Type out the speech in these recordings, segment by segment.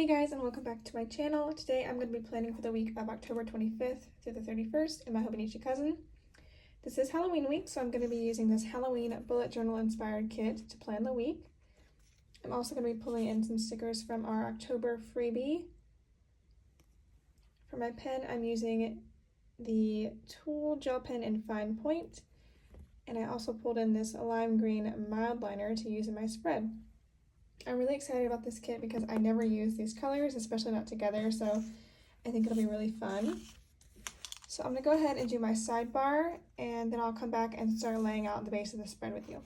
Hey guys, and welcome back to my channel. Today I'm going to be planning for the week of October 25th through the 31st in my Hobonichi cousin. This is Halloween week, so I'm going to be using this Halloween bullet journal inspired kit to plan the week. I'm also going to be pulling in some stickers from our October freebie. For my pen, I'm using the Tool Gel Pen in Fine Point, and I also pulled in this lime green mild liner to use in my spread. I'm really excited about this kit because I never use these colors, especially not together, so I think it'll be really fun. So I'm going to go ahead and do my sidebar, and then I'll come back and start laying out the base of the spread with you.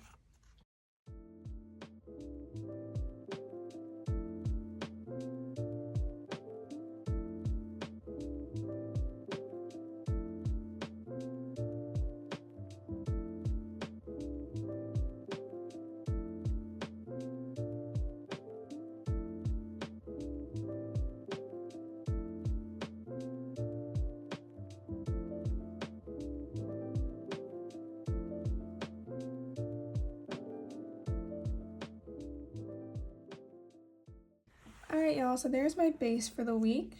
Alright y'all, so there's my base for the week.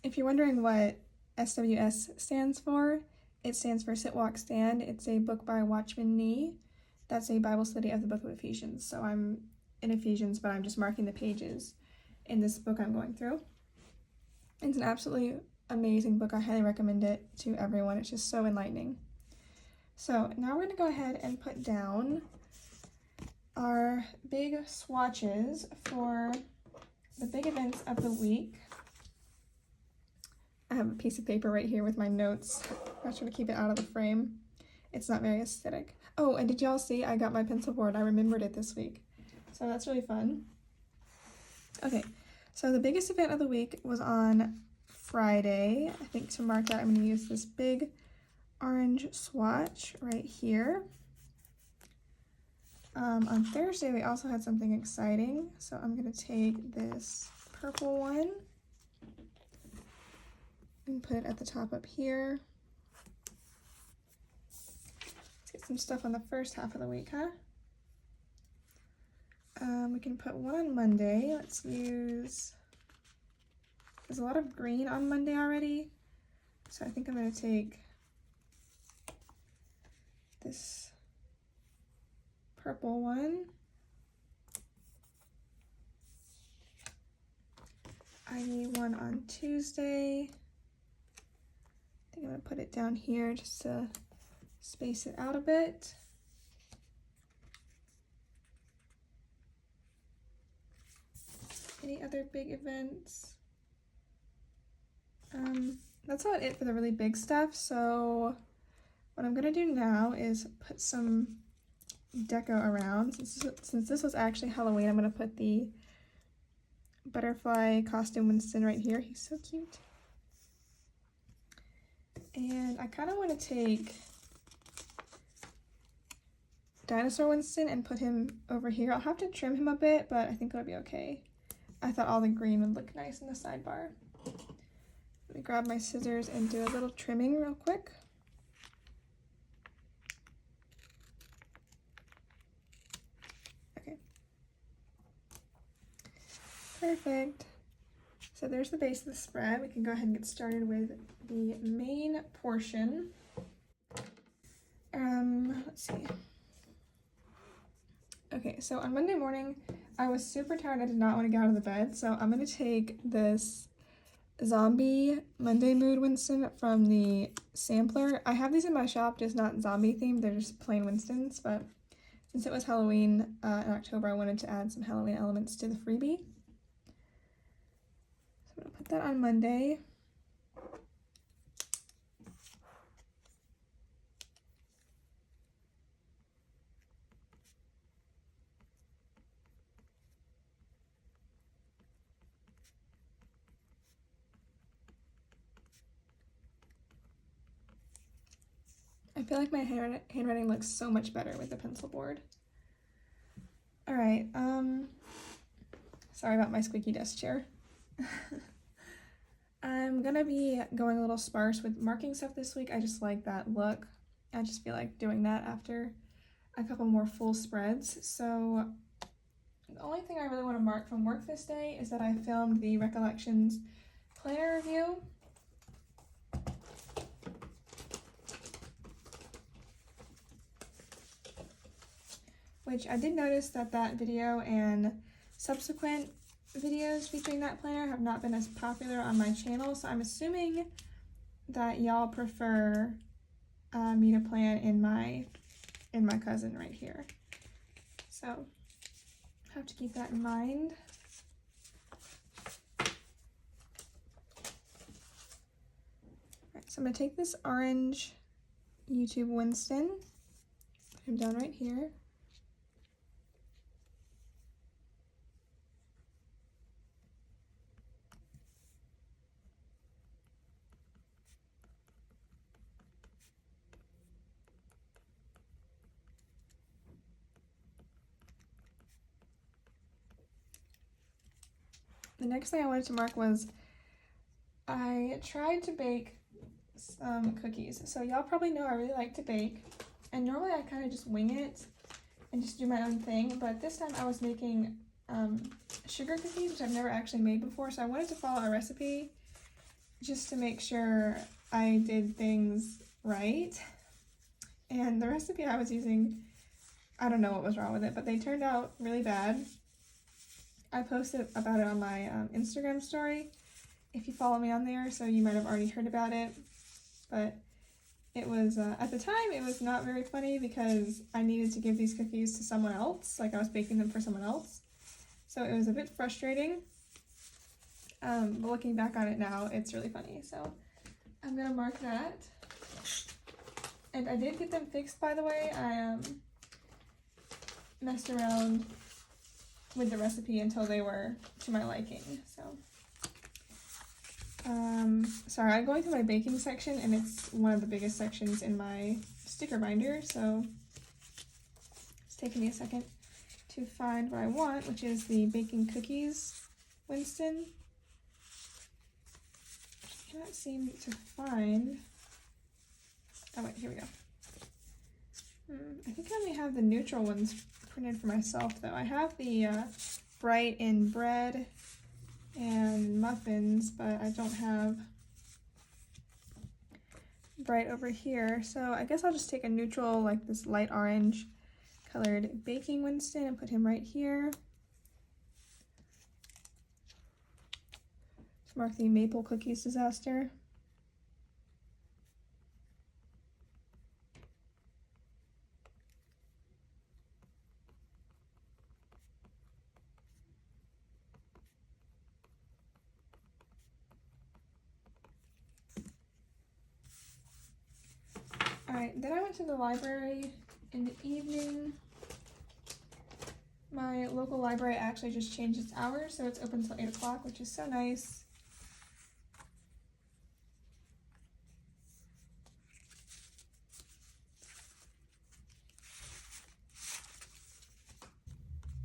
If you're wondering what SWS stands for, it stands for Sit, Walk, Stand. It's a book by Watchman Nee. That's a Bible study of the book of Ephesians. So I'm in Ephesians, but I'm just marking the pages in this book I'm going through. It's an absolutely amazing book. I highly recommend it to everyone. It's just so enlightening. So now we're going to go ahead and put down our big swatches for the big events of the week. I have a piece of paper right here with my notes. I try to keep it out of the frame. It's not very aesthetic. Oh, and did y'all see I got my pencil board? I remembered it this week. So that's really fun. Okay, so the biggest event of the week was on Friday. I think to mark that, I'm going to use this big orange swatch right here. On Thursday, we also had something exciting. So I'm going to take this purple one and put it at the top up here. Let's get some stuff on the first half of the week, huh? We can put one on Monday. Let's use, there's a lot of green on Monday already. So I think I'm going to take this purple one. I need one on Tuesday. I think I'm going to put it down here just to space it out a bit. Any other big events? That's about it for the really big stuff. So what I'm going to do now is put some deco around. Since this was actually Halloween, I'm going to put the butterfly costume Winston right here. He's so cute. And I kind of want to take Dinosaur Winston and put him over here. I'll have to trim him a bit, but I think it'll be okay. I thought all the green would look nice in the sidebar. Let me grab my scissors and do a little trimming real quick. Okay. Perfect. So there's the base of the spread. We can go ahead and get started with the main portion. Let's see. Okay, so on Monday morning, I was super tired. I did not want to get out of the bed, so I'm going to take this Zombie Monday Mood Winston from the sampler. I have these in my shop, just not zombie themed. They're just plain Winstons, but since it was Halloween in October, I wanted to add some Halloween elements to the freebie. So I'm going to put that on Monday. I feel like my handwriting looks so much better with the pencil board. All right, sorry about my squeaky desk chair. I'm gonna be going a little sparse with marking stuff this week. I just like that look. I just feel like doing that after a couple more full spreads. So the only thing I really want to mark from work this day is that I filmed the Recollections planner review. Which I did notice that that video and subsequent videos featuring that planner have not been as popular on my channel, so I'm assuming that y'all prefer me to plan in my cousin right here. So have to keep that in mind. Alright, so I'm gonna take this orange YouTube Winston, put him down right here. The next thing I wanted to mark was I tried to bake some cookies. So y'all probably know I really like to bake, and normally I kind of just wing it and just do my own thing, but this time I was making sugar cookies, which I've never actually made before, so I wanted to follow a recipe just to make sure I did things right. And the recipe I was using, I don't know what was wrong with it, but they turned out really bad. I posted about it on my Instagram story, if you follow me on there, so you might have already heard about it. But it was, at the time, it was not very funny because I needed to give these cookies to someone else, like I was baking them for someone else. So it was a bit frustrating, but looking back on it now, it's really funny. So I'm gonna mark that. And I did get them fixed, by the way. I messed around with the recipe until they were to my liking. So sorry, I'm going through my baking section, and it's one of the biggest sections in my sticker binder, so it's taking me a second to find what I want, which is the baking cookies Winston. I cannot seem to find. Oh wait, here we go. I think I only have the neutral ones printed for myself, though. I have the bright in bread and muffins, but I don't have bright over here. So I guess I'll just take a neutral, like this light orange colored baking Winston, and put him right here to mark the maple cookies disaster. Alright, then I went to the library in the evening. My local library actually just changed its hours, so it's open till 8 o'clock, which is so nice.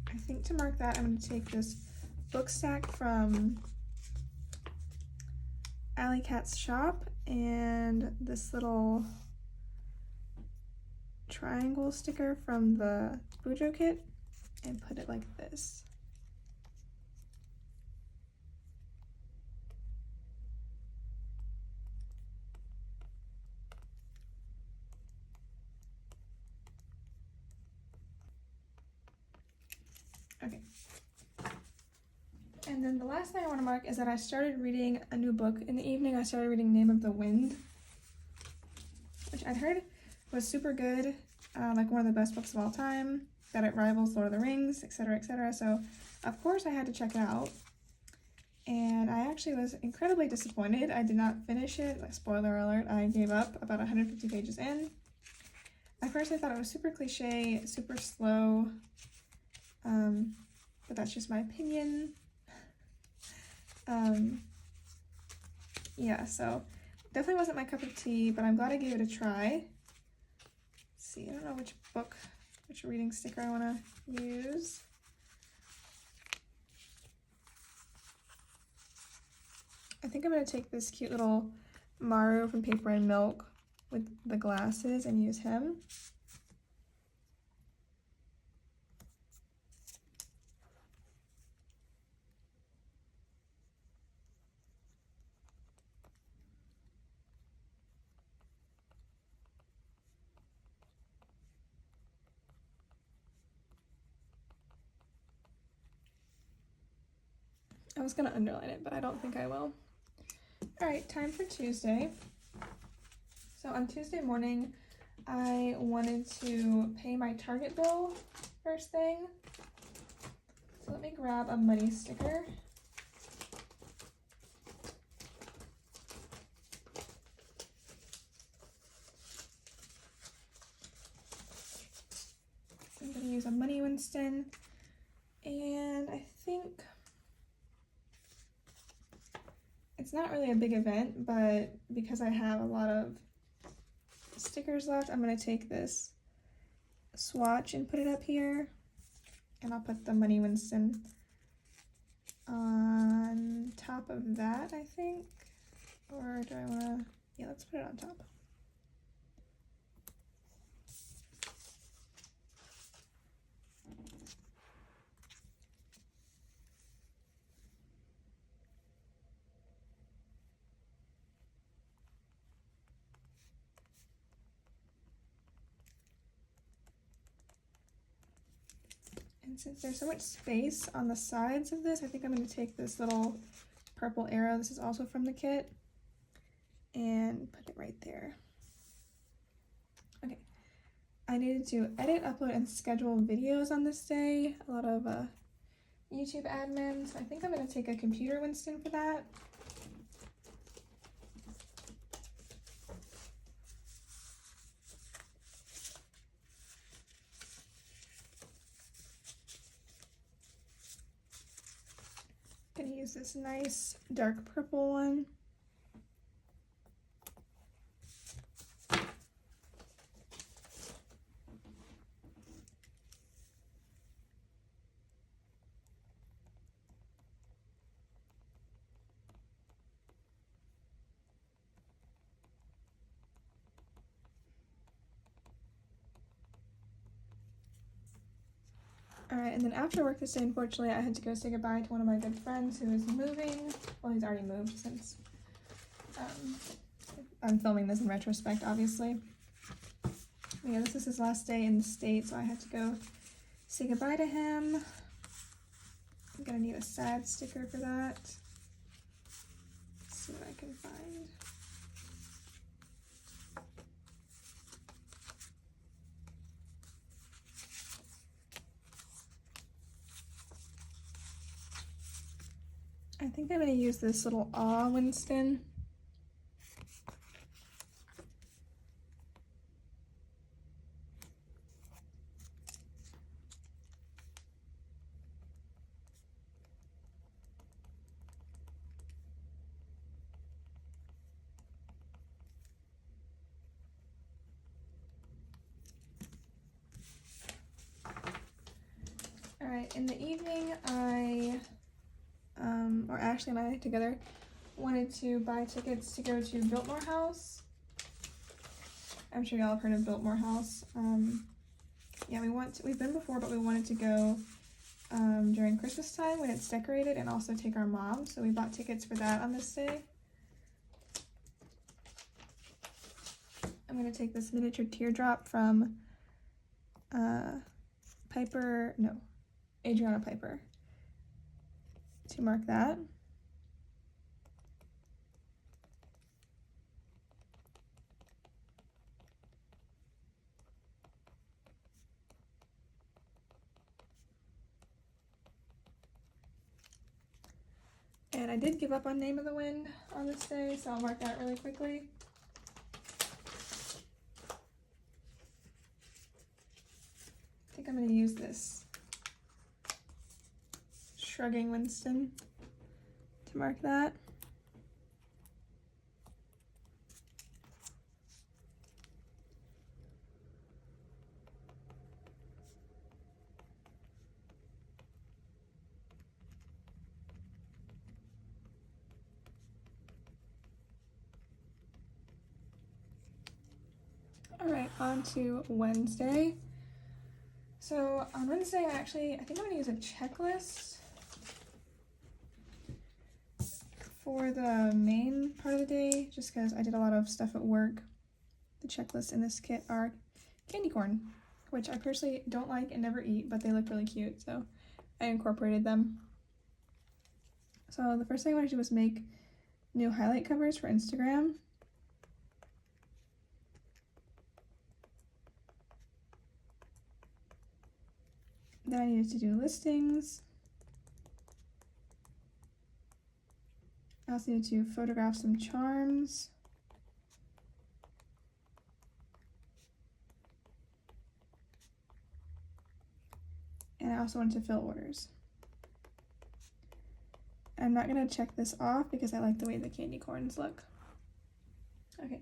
I think to mark that, I'm going to take this book stack from Alley Cat's shop and this little triangle sticker from the Bujo kit and put it like this. Okay. And then the last thing I want to mark is that I started reading a new book. In the evening, I started reading Name of the Wind, which I'd heard was super good, like one of the best books of all time, that it rivals Lord of the Rings, etc., etc. So, of course, I had to check it out. And I actually was incredibly disappointed. I did not finish it. Like, spoiler alert, I gave up about 150 pages in. At first, I thought it was super cliche, super slow, but that's just my opinion. Yeah, so definitely wasn't my cup of tea, but I'm glad I gave it a try. Let's see, I don't know which reading sticker I want to use. I think I'm going to take this cute little Maru from Paper and Milk with the glasses and use him. I was gonna underline it, but I don't think I will. All right, time for Tuesday. So on Tuesday morning, I wanted to pay my Target bill first thing. So let me grab a money sticker. I'm gonna use a money Winston, and I think it's not really a big event, but because I have a lot of stickers left, I'm gonna take this swatch and put it up here, and I'll put the money Winston on top of that, I think. Or do I wanna, yeah, let's put it on top. And since there's so much space on the sides of this, I think I'm going to take this little purple arrow, this is also from the kit, and put it right there. Okay, I needed to edit, upload, and schedule videos on this day. A lot of YouTube admin, so I think I'm going to take a computer Winston for that. Gonna use this nice dark purple one. Alright, and then after work this day, unfortunately, I had to go say goodbye to one of my good friends who is moving. Well, he's already moved since I'm filming this in retrospect, obviously. But yeah, this is his last day in the States, so I had to go say goodbye to him. I'm gonna need a sad sticker for that. Let's see what I can find. I think I'm going to use this little Aw Winston. Alright, in the evening Ashley and I together wanted to buy tickets to go to Biltmore House. I'm sure y'all have heard of Biltmore House. Yeah, we've been before, but we wanted to go during Christmas time when it's decorated, and also take our mom, so we bought tickets for that on this day. I'm going to take this miniature teardrop from Adriana Piper to mark that. And I did give up on Name of the Wind on this day, so I'll mark that really quickly. I think I'm going to use this Shrugging Winston to mark that. Alright, on to Wednesday. So on Wednesday, I think I'm going to use a checklist for the main part of the day, just because I did a lot of stuff at work. The checklists in this kit are candy corn, which I personally don't like and never eat, but they look really cute, so I incorporated them. So the first thing I want to do is make new highlight covers for Instagram. Then I needed to do listings. I also needed to photograph some charms. And I also wanted to fill orders. I'm not going to check this off because I like the way the candy corns look. Okay,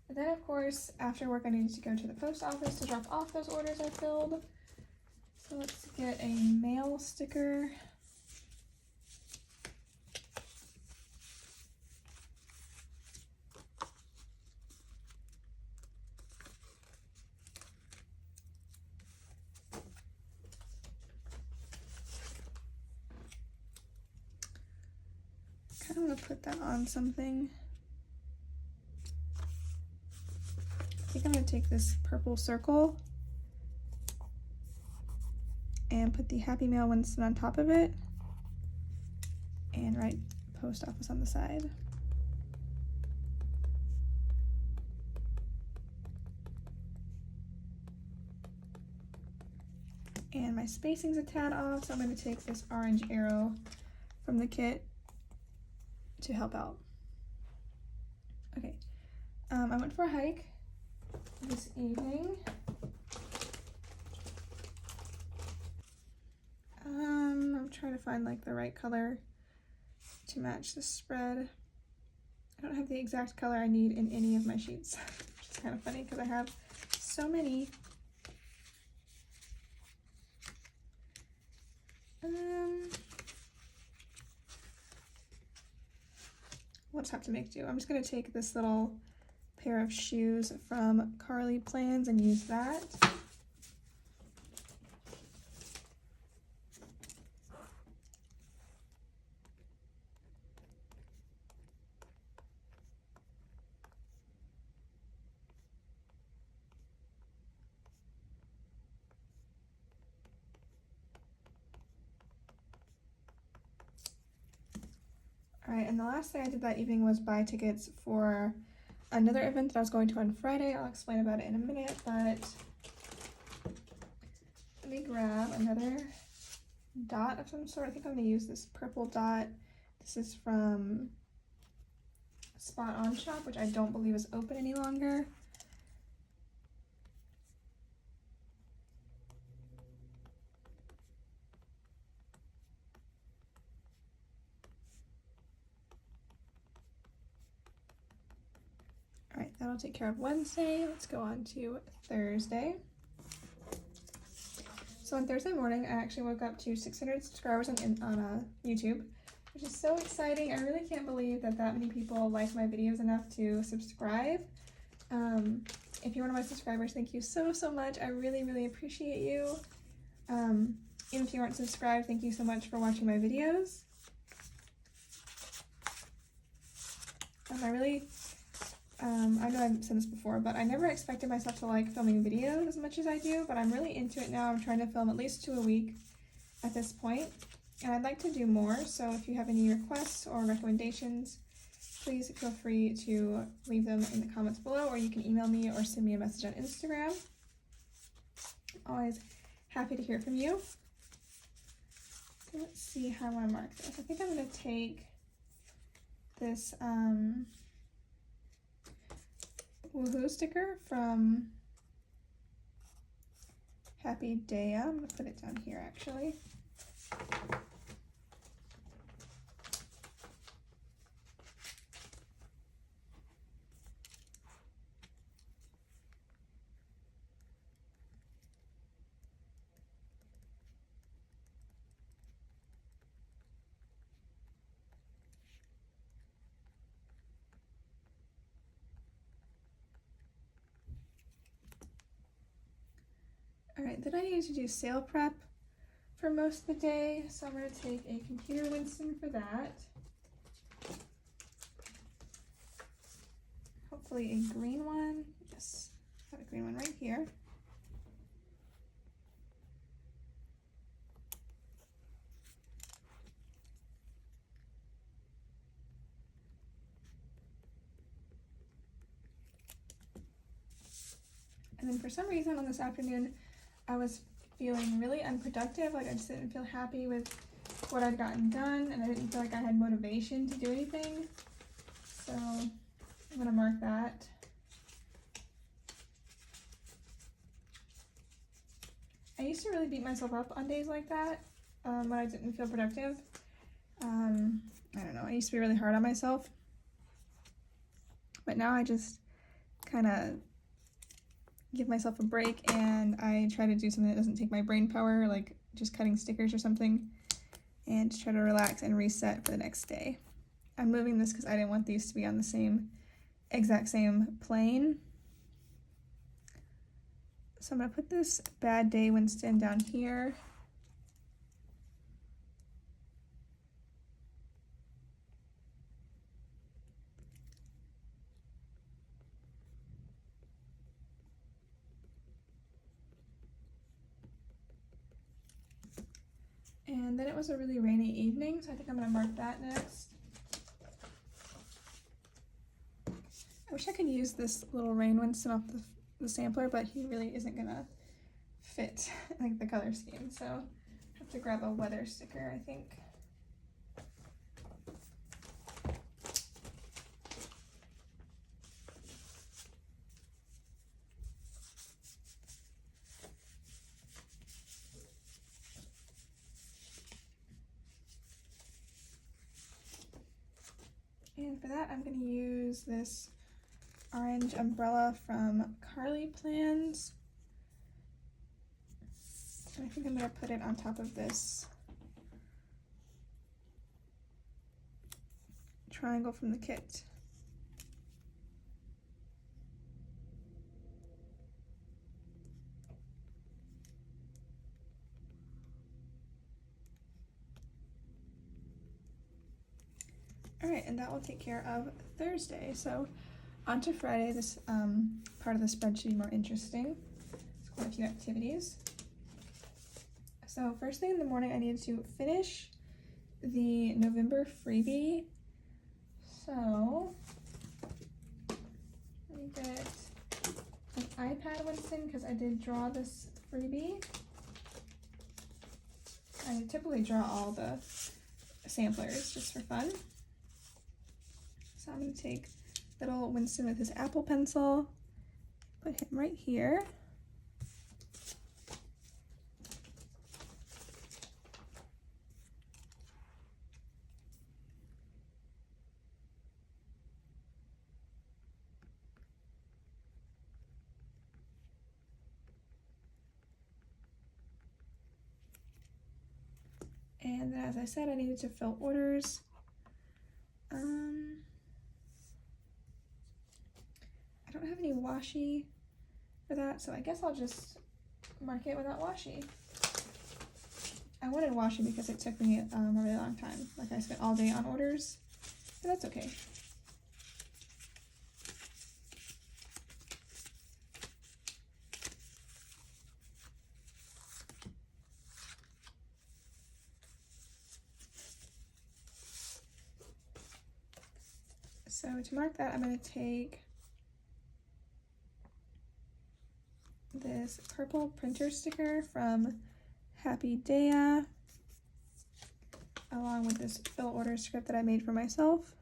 and then of course after work I needed to go to the post office to drop off those orders I filled. So let's get a mail sticker. I kind of want to put that on something. I think I'm going to take this purple circle and put the Happy Mail Winston on top of it and write post office on the side. And my spacing's a tad off, so I'm going to take this orange arrow from the kit to help out. Okay, I went for a hike this evening. I'm trying to find like the right color to match the spread. I don't have the exact color I need in any of my sheets, which is kind of funny because I have so many. We'll just have to make do. I'm just going to take this little pair of shoes from Carly Plans and use that. Alright, and the last thing I did that evening was buy tickets for another event that I was going to on Friday. I'll explain about it in a minute, but let me grab another dot of some sort. I think I'm going to use this purple dot. This is from Spot On Shop, which I don't believe is open any longer. Alright, that'll take care of Wednesday. Let's go on to Thursday. So on Thursday morning, I actually woke up to 600 subscribers on YouTube, which is so exciting. I really can't believe that many people like my videos enough to subscribe. If you're one of my subscribers, thank you so much. I really appreciate you. Even if you aren't subscribed, thank you so much for watching my videos. I know I've said this before, but I never expected myself to like filming videos as much as I do, but I'm really into it now. I'm trying to film at least 2 a week at this point, and I'd like to do more, so if you have any requests or recommendations, please feel free to leave them in the comments below, or you can email me or send me a message on Instagram. Always happy to hear from you. So let's see how I want to mark this. I think I'm going to take this woohoo sticker from Happy Day. I'm going to put it down here actually. Alright, then I need to do sale prep for most of the day, so I'm going to take a computer Winston for that. Hopefully a green one. Yes, got a green one right here. And then for some reason on this afternoon, I was feeling really unproductive. Like I just didn't feel happy with what I'd gotten done, and I didn't feel like I had motivation to do anything. So I'm gonna mark that. I used to really beat myself up on days like that when I didn't feel productive. I don't know, I used to be really hard on myself. But now I just kind of give myself a break and I try to do something that doesn't take my brain power, like just cutting stickers or something, and just try to relax and reset for the next day. I'm moving this because I didn't want these to be on the exact same plane. So I'm going to put this Bad Day Winston down here. And then it was a really rainy evening, so I think I'm going to mark that next. I wish I could use this little rain Winston off the sampler, but he really isn't going to fit like the color scheme, so I have to grab a weather sticker, I think. And for that, I'm going to use this orange umbrella from Carly Plans. And I think I'm going to put it on top of this triangle from the kit. All right, and that will take care of Thursday. So on to Friday. This part of the spread should be more interesting. It's quite a few activities. So first thing in the morning, I needed to finish the November freebie. So let me get an iPad Winston because I did draw this freebie. I typically draw all the samplers just for fun. So I'm going to take little Winston with his Apple pencil, put him right here. And then, as I said, I needed to fill orders. I don't have any washi for that, so I guess I'll just mark it without washi. I wanted washi because it took me a really long time. Like I spent all day on orders, but that's okay. So to mark that, I'm going to take this purple printer sticker from Happy Daya, along with this fill order script that I made for myself.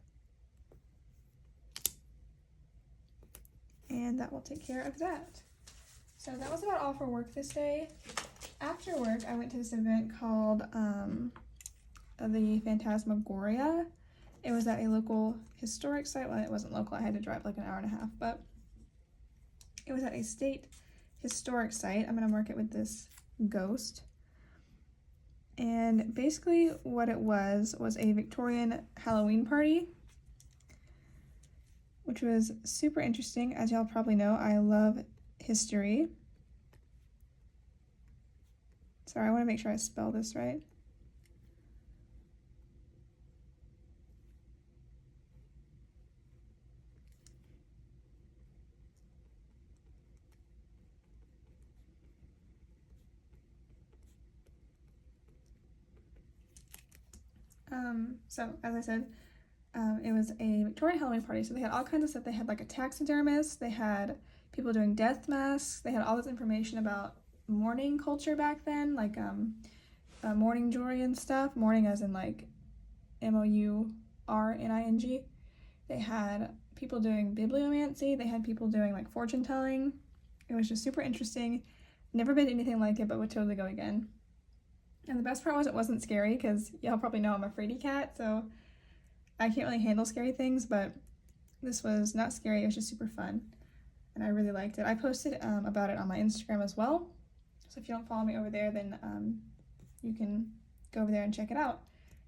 And that will take care of that. So that was about all for work this day. After work, I went to this event called the Phantasmagoria. It was at a local historic site. Well, it wasn't local. I had to drive like an hour and a half, but it was at a state historic site. I'm going to mark it with this ghost. And basically what it was a Victorian Halloween party, which was super interesting. As y'all probably know, I love history. Sorry, I want to make sure I spell this right. So as I said, it was a Victorian Halloween party, so they had all kinds of stuff. They had like a taxidermist, they had people doing death masks. They had all this information about mourning culture back then, like mourning jewelry and stuff. Mourning as in like mourning. They had people doing bibliomancy. They had people doing like fortune telling. It was just super interesting. Never been to anything like it, but would totally go again. And the best part was it wasn't scary, because y'all probably know I'm a fraidy cat, so I can't really handle scary things, but this was not scary. It was just super fun, and I really liked it. I posted about it on my Instagram as well, so if you don't follow me over there, then you can go over there and check it out.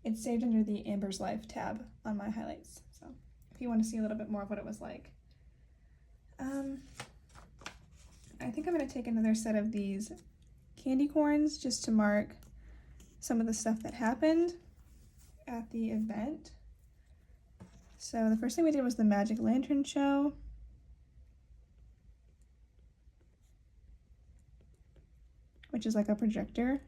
It's saved under the Amber's Life tab on my highlights, so if you want to see a little bit more of what it was like. I think I'm going to take another set of these candy corns just to mark some of the stuff that happened at the event. So the first thing we did was the Magic Lantern Show. Which is like a projector.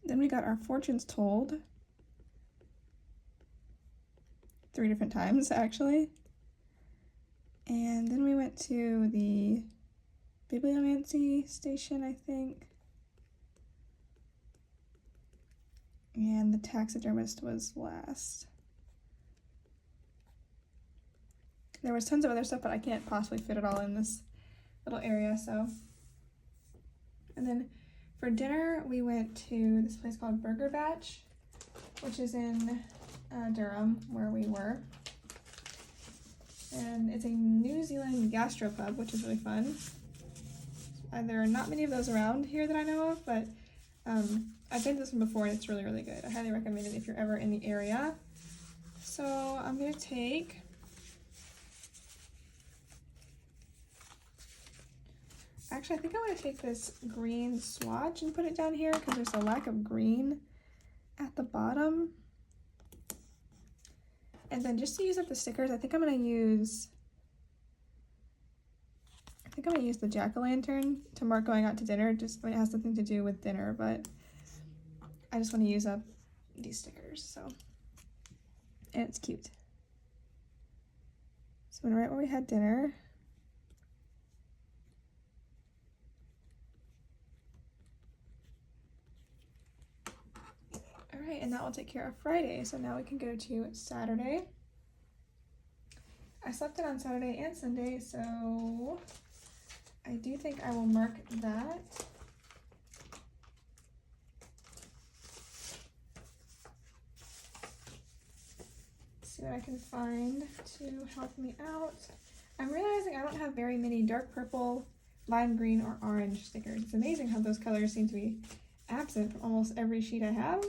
Then we got our fortunes told. 3 different times, actually. And then we went to the bibliomancy station, I think. And the taxidermist was last. There was tons of other stuff, but I can't possibly fit it all in this little area, so. And then for dinner, we went to this place called Burger Batch, which is in Durham, where we were. And it's a New Zealand gastropub, which is really fun. There are not many of those around here that I know of, but I've been to this one before and it's really, really good. I highly recommend it if you're ever in the area. So I'm going to take actually, I think I'm going to take this green swatch and put it down here because there's a lack of green at the bottom. And then just to use up the stickers, I think I'm going to use the jack-o'-lantern to mark going out to dinner. Just, I mean, it has nothing to do with dinner, but I just want to use up these stickers, so. And it's cute. So I'm right where we had dinner. All right, and that will take care of Friday. So now we can go to Saturday. I slept in on Saturday and Sunday, so I do think I will mark that. See what I can find to help me out. I'm realizing I don't have very many dark purple, lime green, or orange stickers. It's amazing how those colors seem to be absent from almost every sheet I have.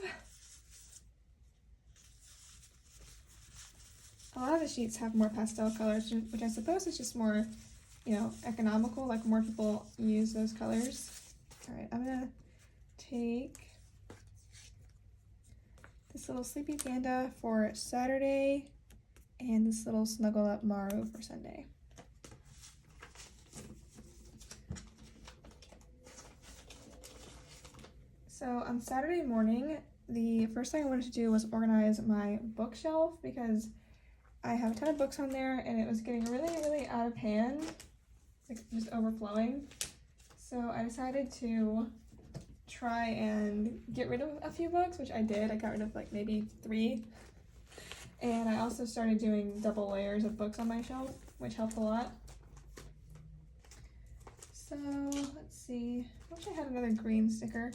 A lot of the sheets have more pastel colors, which I suppose is just more, you know, economical, like more people use those colors. All right, I'm gonna take this little sleepy panda for Saturday and this little snuggle up Maru for Sunday. So on Saturday morning, the first thing I wanted to do was organize my bookshelf because I have a ton of books on there and it was getting really, really out of hand, like just overflowing. So I decided to try and get rid of a few books, which I did. I got rid of like maybe 3. And I also started doing double layers of books on my shelf, which helped a lot. So let's see, I wish I had another green sticker.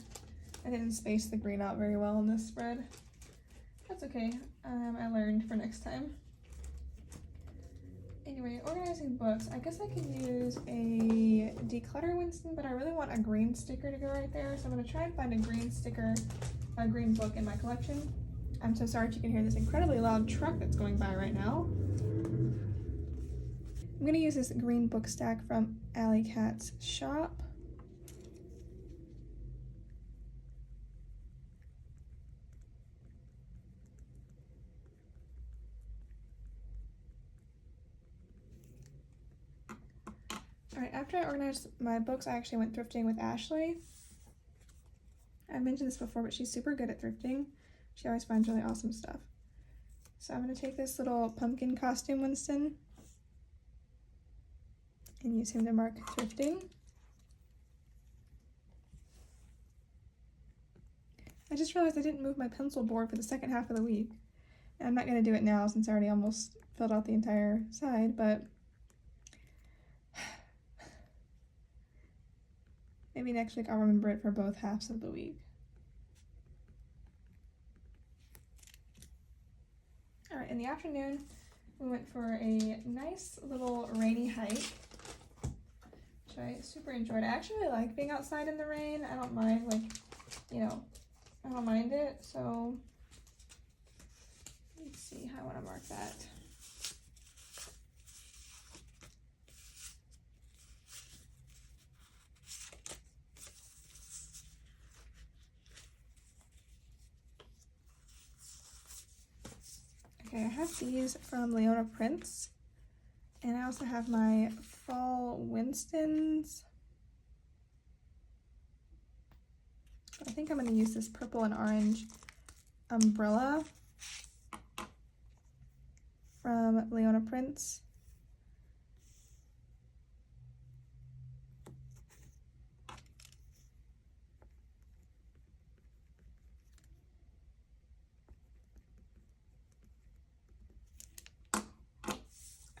I didn't space the green out very well in this spread. That's okay, I learned for next time. Anyway, organizing books. I guess I could use a declutter Winston, but I really want a green sticker to go right there. So I'm going to try and find a green sticker, a green book in my collection. I'm so sorry if you can hear this incredibly loud truck that's going by right now. I'm going to use this green book stack from Alley Cat's shop. Alright, after I organized my books, I actually went thrifting with Ashley. I've mentioned this before, but she's super good at thrifting. She always finds really awesome stuff. So I'm going to take this little pumpkin costume Winston and use him to mark thrifting. I just realized I didn't move my pencil board for the second half of the week. And I'm not going to do it now since I already almost filled out the entire side, but maybe next week I'll remember it for both halves of the week. All right, in the afternoon, we went for a nice little rainy hike, which I super enjoyed. I actually really like being outside in the rain. I don't mind, like, you know, I don't mind it. So let's see how I want to mark that. Okay, I have these from Leona Prince, and I also have my fall Winstons. I think I'm going to use this purple and orange umbrella from Leona Prince.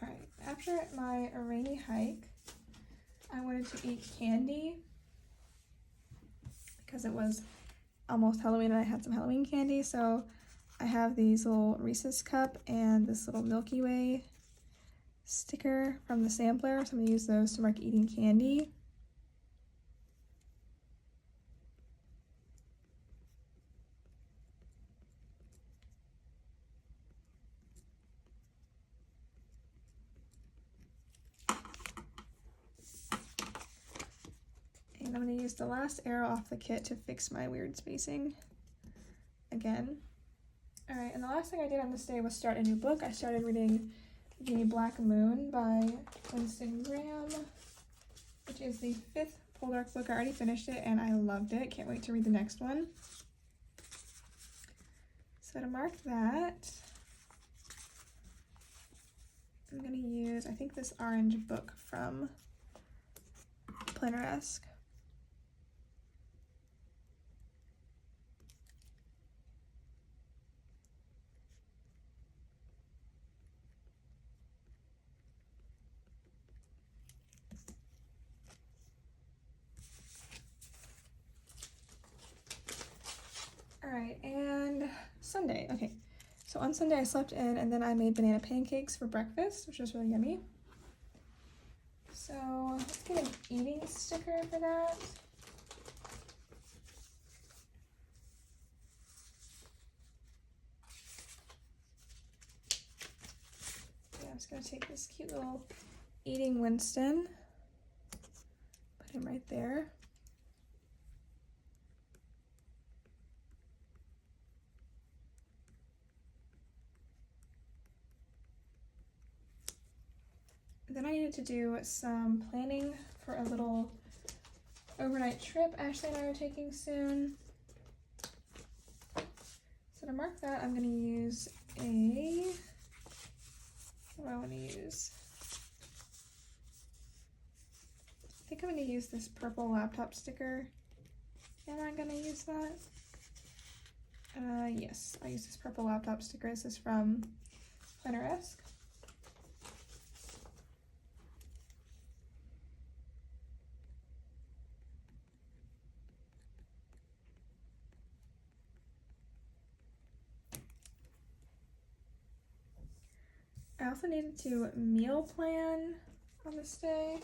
Alright, after my rainy hike, I wanted to eat candy because it was almost Halloween and I had some Halloween candy, so I have these little Reese's cup and this little Milky Way sticker from the sampler, so I'm going to use those to mark eating candy. And I'm going to use the last arrow off the kit to fix my weird spacing again. Alright, and the last thing I did on this day was start a new book. I started reading The Black Moon by Winston Graham, which is the 5th Poldark book. I already finished it and I loved it. Can't wait to read the next one. So to mark that, I'm going to use, I think, this orange book from Planner-esque. Alright, and Sunday. Okay, so on Sunday I slept in and then I made banana pancakes for breakfast, which was really yummy. So let's get an eating sticker for that. Yeah, I'm just going to take this cute little eating Winston, put him right there. Then I needed to do some planning for a little overnight trip Ashley and I are taking soon. So to mark that, I'm going to use a, what do I want to use? I think I'm going to use this purple laptop sticker. Am I going to use that? Yes, I'll use this purple laptop sticker. This is from Planner-esque. I also needed to meal plan on this day,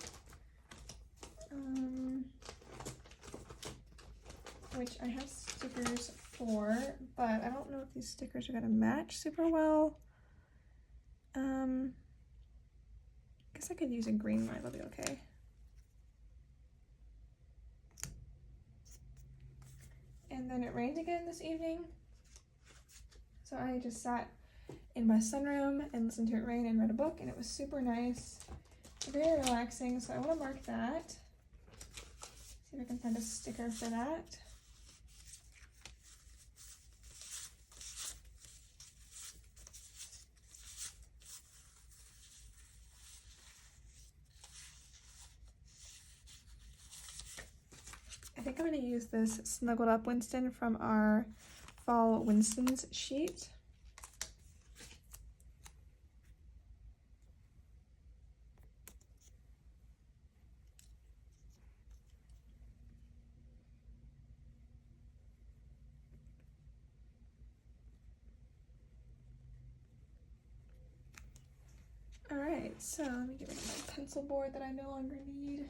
which I have stickers for, but I don't know if these stickers are going to match super well. Guess I could use a green one, that'll be okay. And then it rained again this evening, so I just sat in my sunroom and listened to it rain and read a book, and it was super nice, very relaxing. So I want to mark that, see if I can find a sticker for that. think I'm going to use this Snuggled Up Winston from our Fall Winstons sheet. Alright, so let me get rid of my pencil board that I no longer need.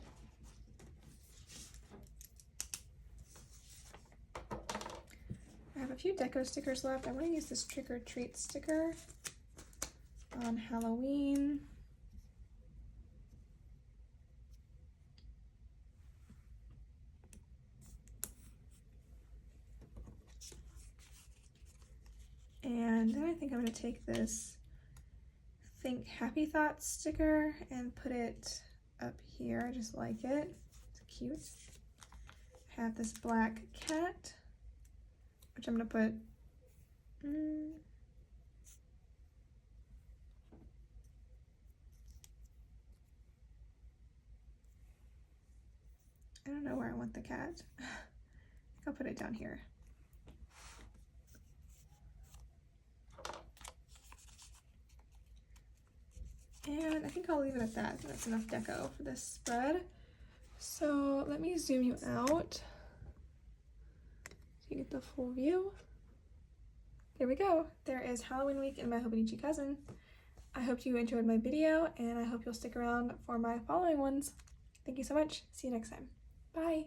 I have a few deco stickers left. I want to use this Trick or Treat sticker on Halloween. And then I think I'm going to take this Think Happy Thoughts sticker and put it up here. I just like it. It's cute. I have this black cat, which I'm going to put I don't know where I want the cat. I think I'll put it down here. And I think I'll leave it at that. That's enough deco for this spread. So let me zoom you out so you get the full view. There we go. There is Halloween week in my Hobonichi cousin. I hope you enjoyed my video, and I hope you'll stick around for my following ones. Thank you so much. See you next time. Bye.